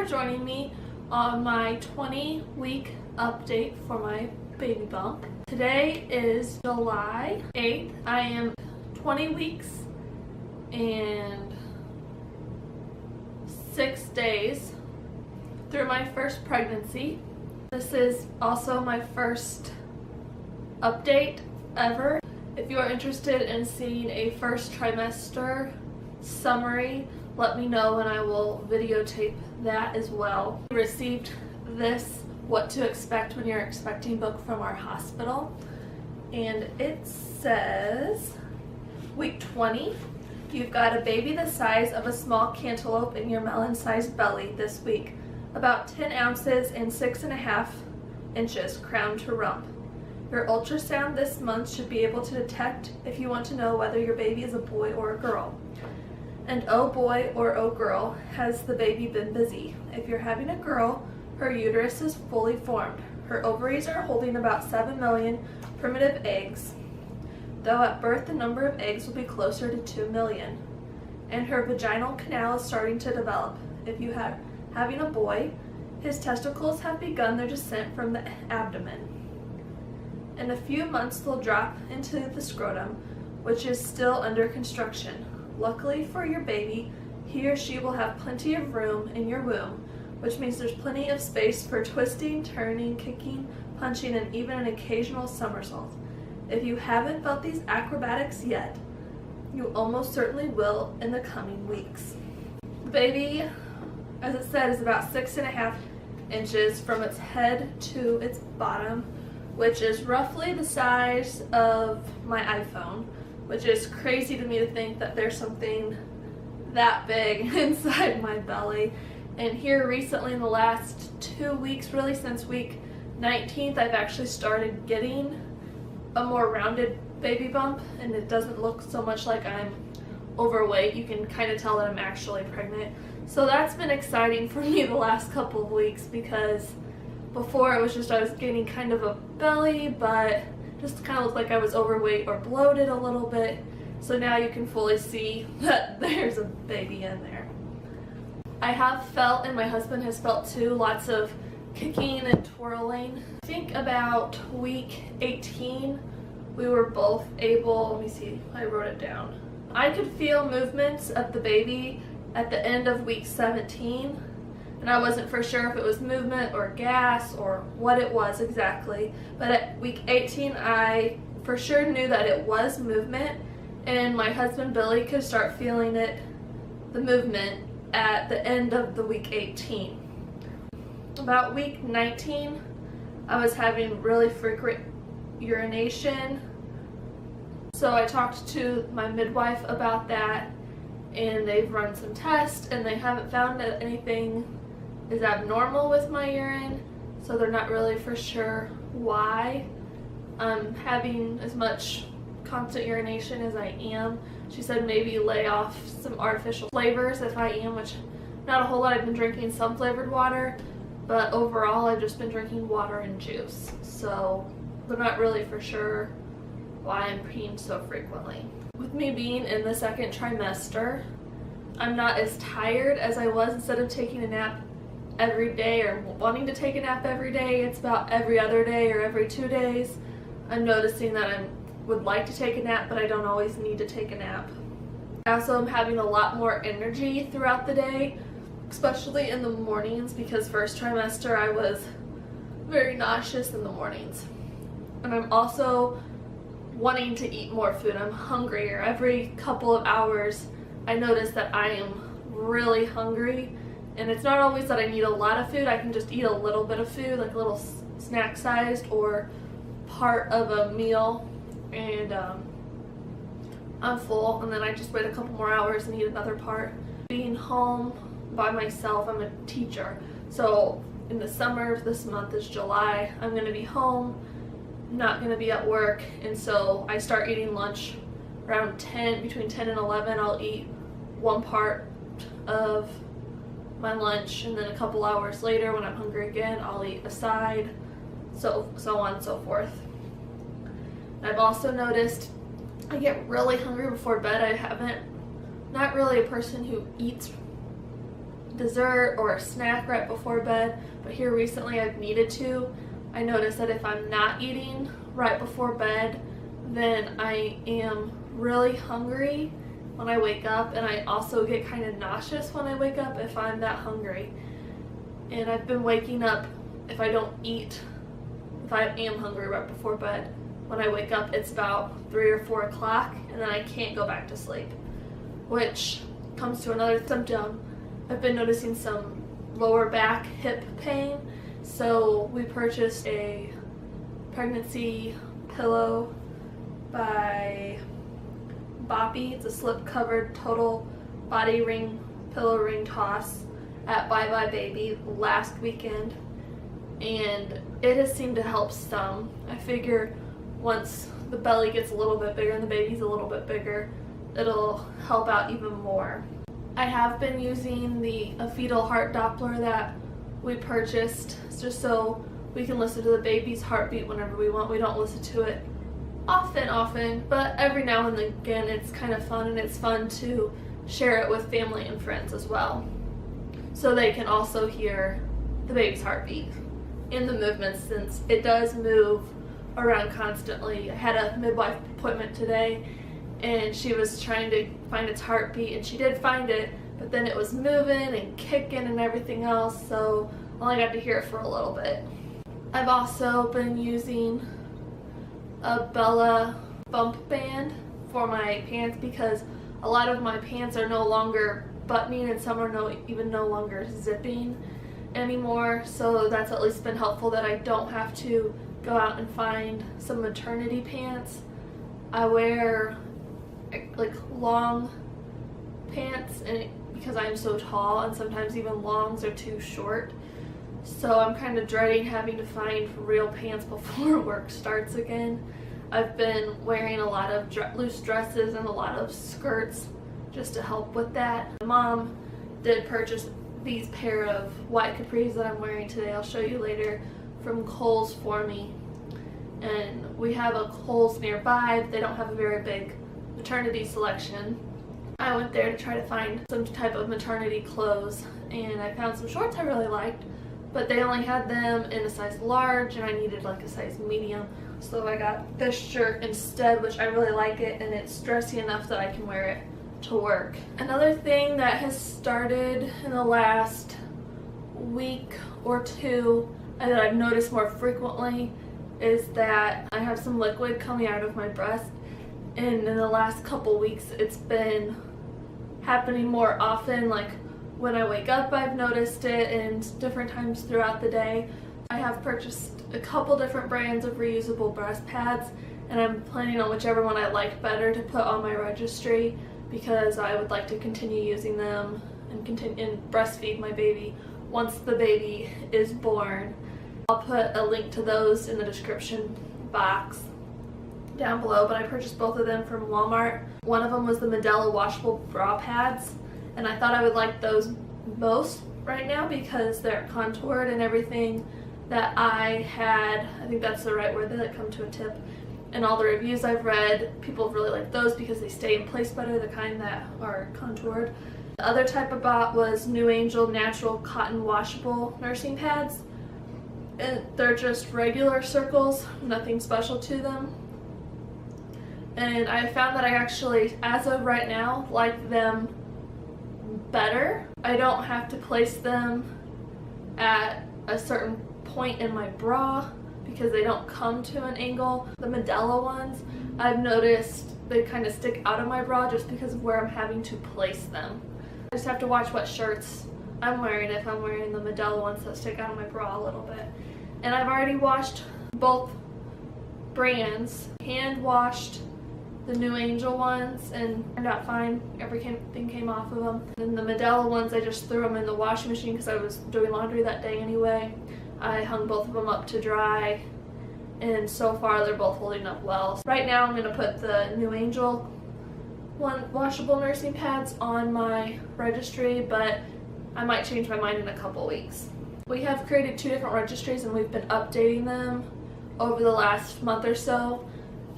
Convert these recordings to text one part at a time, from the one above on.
for joining me on my 20-week update for my baby bump. Today is July 8th. I am 20 weeks and 6 days through my first pregnancy. This is also my first update ever. If you are interested in seeing a first trimester summary, let me know and I will videotape that as well. I received this what to expect when you're expecting book from our hospital, and it says week 20, you've got a baby the size of a small cantaloupe in your melon-sized belly this week, about 10 ounces and 6.5 inches crown to rump. Your ultrasound this month should be able to detect if you want to know whether your baby is a boy or a girl. And oh boy or oh girl, has the baby been busy. If you're having a girl, her uterus is fully formed. Her ovaries are holding about 7 million primitive eggs, though at birth the number of eggs will be closer to 2 million. And her vaginal canal is starting to develop. If you have having a boy, his testicles have begun their descent from the abdomen. In a few months they'll drop into the scrotum, which is still under construction. Luckily for your baby, he or she will have plenty of room in your womb, which means there's plenty of space for twisting, turning, kicking, punching, and even an occasional somersault. If you haven't felt these acrobatics yet, you almost certainly will in the coming weeks. The baby, as it said, is about 6.5 inches from its head to its bottom, which is roughly the size of my iPhone, which is crazy to me to think that there's something that big inside my belly. And here recently in the last 2 weeks, really since week 19th, I've actually started getting a more rounded baby bump, and it doesn't look so much like I'm overweight. You can kind of tell that I'm actually pregnant. So that's been exciting for me the last couple of weeks, because before it was just I was getting kind of a belly, but just kind of looked like I was overweight or bloated a little bit. So now you can fully see that there's a baby in there. I have felt, and my husband has felt too, lots of kicking and twirling. I think about week 18 we were both able, let me see, I wrote it down. I could feel movements of the baby at the end of week 17, and I wasn't for sure if it was movement or gas or what it was exactly. But at week 18, I for sure knew that it was movement, and my husband Billy could start feeling it, the movement, at the end of the week 18. About week 19, I was having really frequent urination. So I talked to my midwife about that, and they've run some tests, and they haven't found that anything is abnormal with my urine, so they're not really for sure why I'm having as much constant urination as I am. She said maybe lay off some artificial flavors if I am, which not a whole lot. I've been drinking some flavored water, but overall I've just been drinking water and juice, so they're not really for sure why I'm peeing so frequently. With me being in the second trimester, I'm not as tired as I was. Instead of taking a nap every day or wanting to take a nap every day, it's about every other day or every 2 days. I'm noticing that I would like to take a nap, but I don't always need to take a nap. I also am having a lot more energy throughout the day, especially in the mornings, because first trimester I was very nauseous in the mornings. And I'm also wanting to eat more food. I'm hungrier. Every couple of hours I notice that I am really hungry, and it's not always that I need a lot of food. I can just eat a little bit of food, like a little snack sized or part of a meal, and I'm full, and then I just wait a couple more hours and eat another part. Being home by myself, I'm a teacher, so in the summer, this month is July, I'm going to be home, not going to be at work, and so I start eating lunch around 10, between 10 and 11. I'll eat one part of my lunch, and then a couple hours later when I'm hungry again, I'll eat a side, so on and so forth. I've also noticed I get really hungry before bed. Not really a person who eats dessert or a snack right before bed, but here recently I've needed to. I notice that if I'm not eating right before bed, then I am really hungry when I wake up, and I also get kind of nauseous when I wake up if I'm that hungry. And I've been waking up, if I don't eat, if I am hungry right before bed, when I wake up it's about 3 or 4 o'clock, and then I can't go back to sleep, which comes to another symptom. I've been noticing some lower back hip pain, so we purchased a pregnancy pillow by Boppy. It's a slip-covered total body ring pillow ring toss at Bye Bye Baby last weekend, and it has seemed to help some. I figure once the belly gets a little bit bigger and the baby's a little bit bigger, it'll help out even more. I have been using a fetal heart Doppler that we purchased just so we can listen to the baby's heartbeat whenever we want. We don't listen to it often, but every now and again it's kind of fun, and it's fun to share it with family and friends as well, so they can also hear the baby's heartbeat and the movements, since it does move around constantly. I had a midwife appointment today, and she was trying to find its heartbeat, and she did find it, but then it was moving and kicking and everything else, so I only got to hear it for a little bit. I've also been using a Bella bump band for my pants, because a lot of my pants are no longer buttoning and some are even no longer zipping anymore, so that's at least been helpful that I don't have to go out and find some maternity pants. I wear like long pants, and because I'm so tall, and sometimes even longs are too short, so I'm kind of dreading having to find real pants before work starts again. I've been wearing a lot of loose dresses and a lot of skirts just to help with that. My mom did purchase these pair of white capris that I'm wearing today, I'll show you later, from Kohl's for me. And we have a Kohl's nearby, but they don't have a very big maternity selection. I went there to try to find some type of maternity clothes, and I found some shorts I really liked, but they only had them in a size large, and I needed like a size medium. So I got this shirt instead, which I really like it, and it's dressy enough that I can wear it to work. Another thing that has started in the last week or two, and that I've noticed more frequently, is that I have some liquid coming out of my breast, and in the last couple weeks it's been happening more often. Like when I wake up I've noticed it, and different times throughout the day. I have purchased a couple different brands of reusable breast pads, and I'm planning on whichever one I like better to put on my registry, because I would like to continue using them and breastfeed my baby once the baby is born. I'll put a link to those in the description box down below, but I purchased both of them from Walmart. One of them was the Medela washable bra pads, and I thought I would like those most right now because they're contoured and everything that I had. I think that's the right word, that come to a tip. And all the reviews I've read, people have really liked those because they stay in place better, the kind that are contoured. The other type I bought was New Angel natural cotton washable nursing pads, and they're just regular circles, nothing special to them. And I found that I actually, as of right now, like them better. I don't have to place them at a certain point in my bra because they don't come to an angle. The Medela ones, I've noticed they kind of stick out of my bra just because of where I'm having to place them. I just have to watch what shirts I'm wearing if I'm wearing the Medela ones that stick out of my bra a little bit. And I've already washed both brands, hand washed the New Angel ones, and turned out fine. Everything came off of them. And the Medela ones, I just threw them in the washing machine because I was doing laundry that day anyway. I hung both of them up to dry, and so far they're both holding up well. Right now I'm going to put the New Angel washable nursing pads on my registry, but I might change my mind in a couple weeks. We have created 2 different registries, and we've been updating them over the last month or so.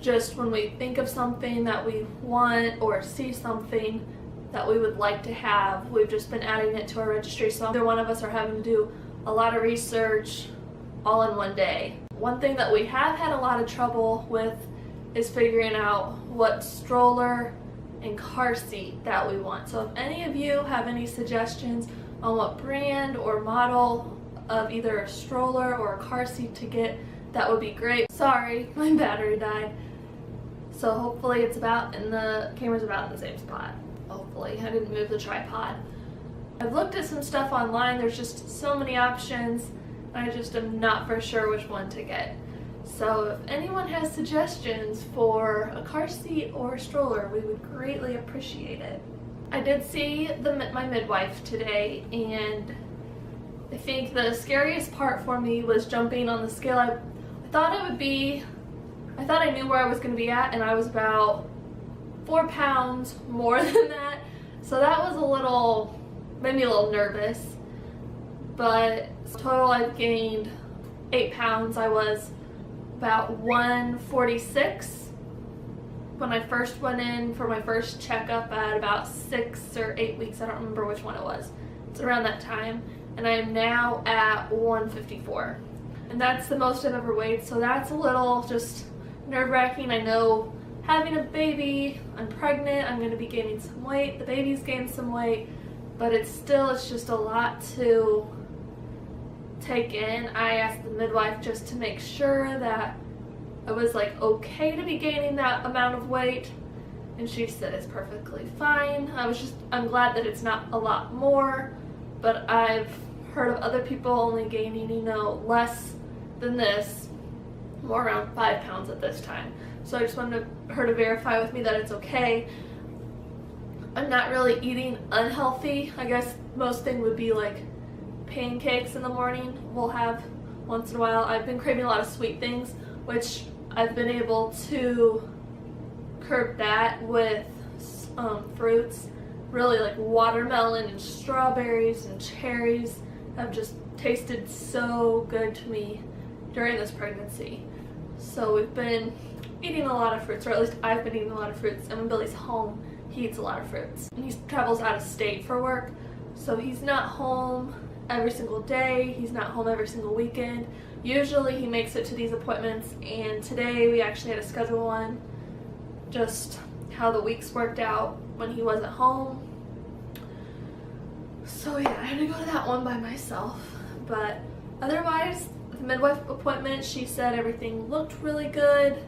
Just when we think of something that we want or see something, that we would like to have. We've just been adding it to our registry, so either one of us are having to do a lot of research all in one day. One thing that we have had a lot of trouble with is figuring out what stroller and car seat that we want. So if any of you have any suggestions on what brand or model of either a stroller or a car seat to get, that would be great. Sorry, my battery died. So hopefully it's about, and the camera's about in the same spot. Hopefully, I didn't move the tripod. I've looked at some stuff online, there's just so many options, I just am not for sure which one to get. So if anyone has suggestions for a car seat or a stroller, we would greatly appreciate it. I did see my midwife today, and I think the scariest part for me was jumping on the scale. I thought I knew where I was going to be at, and I was about 4 pounds more than that. So that was made me a little nervous. But total I've gained 8 pounds. I was about 146 when I first went in for my first checkup at about 6 or 8 weeks. I don't remember which one it was. It's around that time. And I am now at 154. And that's the most I've ever weighed. So that's a little just nerve-wracking. I know having a baby, I'm pregnant, I'm going to be gaining some weight, the baby's gained some weight, but it's just a lot to take in. I asked the midwife just to make sure that I was okay to be gaining that amount of weight, and she said it's perfectly fine. I'm glad that it's not a lot more, but I've heard of other people only gaining, less than this, more around 5 pounds at this time. So I just wanted her to verify with me that it's okay. I'm not really eating unhealthy. I guess most thing would be pancakes in the morning. We'll have once in a while. I've been craving a lot of sweet things, which I've been able to curb that with fruits. Really watermelon and strawberries and cherries have just tasted so good to me during this pregnancy. So we've been eating a lot of fruits, or at least I've been eating a lot of fruits. And when Billy's home, he eats a lot of fruits. And he travels out of state for work, so he's not home every single day. He's not home every single weekend. Usually he makes it to these appointments, and today we actually had to schedule one, just how the weeks worked out when he wasn't home. So yeah, I had to go to that one by myself. But otherwise, the midwife appointment, she said everything looked really good.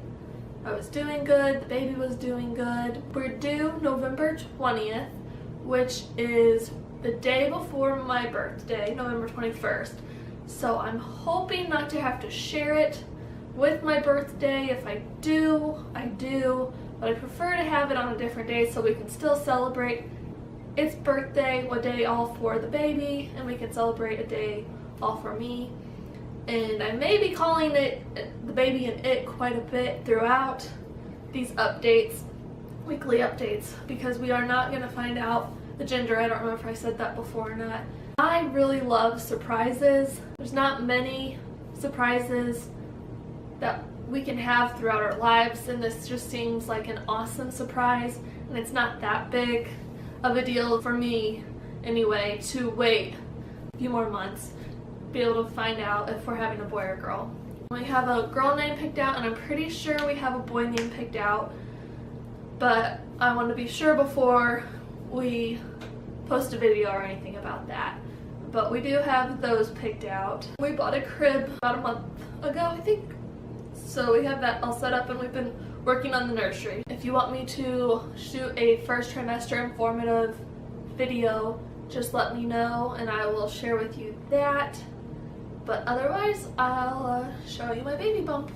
I was doing good, the baby was doing good. We're due November 20th, which is the day before my birthday, November 21st. So I'm hoping not to have to share it with my birthday. If I do, I do. But I prefer to have it on a different day so we can still celebrate its birthday, a day all for the baby, and we can celebrate a day all for me. And I may be calling it the baby and it quite a bit throughout these updates, weekly updates, because we are not going to find out the gender. I don't remember if I said that before or not. I really love surprises. There's not many surprises that we can have throughout our lives, and this just seems like an awesome surprise, and it's not that big of a deal for me anyway to wait a few more months, be able to find out if we're having a boy or girl. We have a girl name picked out, and I'm pretty sure we have a boy name picked out, but I want to be sure before we post a video or anything about that. But we do have those picked out. We bought a crib about a month ago, I think. So we have that all set up, and we've been working on the nursery. If you want me to shoot a first trimester informative video, just let me know and I will share with you that. But otherwise, I'll show you my baby bump.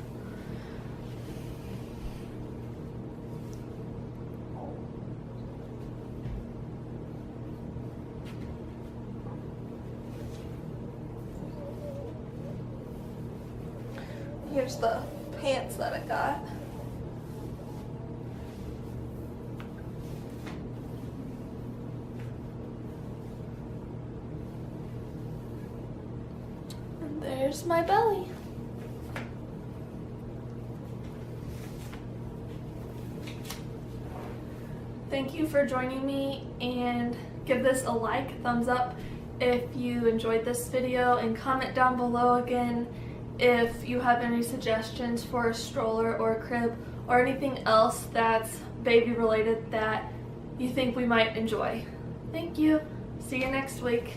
Here's the pants that I got. And there's my belly. Thank you for joining me, and give this a like, thumbs up if you enjoyed this video, and comment down below again if you have any suggestions for a stroller or a crib or anything else that's baby related that you think we might enjoy. Thank you. See you next week.